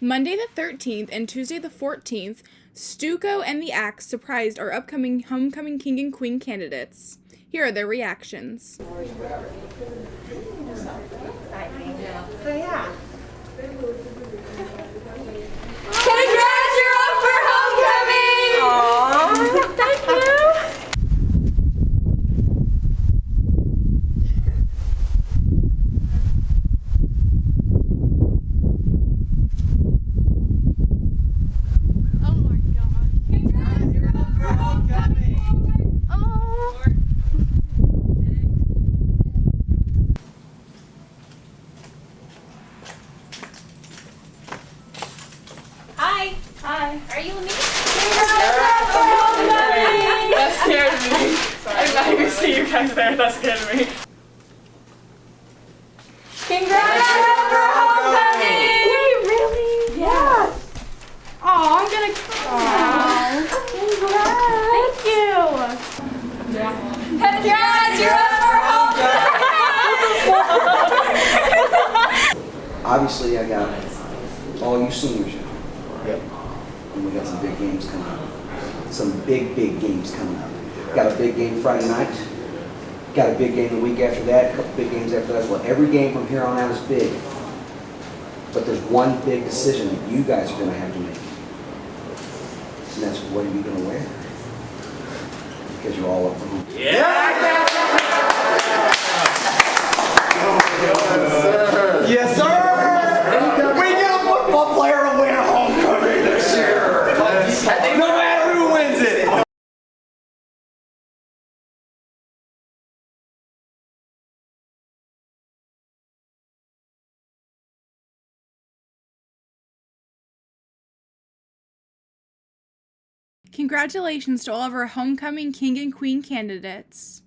Monday the 13th and Tuesday the 14th, Stuco and the Axe surprised our upcoming homecoming king and queen candidates. Here are their reactions. So yeah. Congrats, you're up for homecoming! Aww. Thank you. Oh my god. Congrats, you're up for homecoming! Oh. Hi. Hi. Are you me? That scared me. I'm not even see you guys there. That scared me. Congrats, you're up for homecoming! Yay, really? Yeah. Oh, I'm gonna cry. Congrats. Thank you. Congrats, you're up for homecoming! Obviously, I got all you seniors here. Yep. And we got some big games coming up. Some big games coming up. Got a big game Friday night. Got a big game the week after that. A couple big games after that. Well, every game from here on out is big. But there's one big decision that you guys are going to have to make. And that's what are you going to wear? Because you're all up for home. Yes, sir! We get a football player to win homecoming this year! No matter who wins it! Congratulations to all of our homecoming king and queen candidates.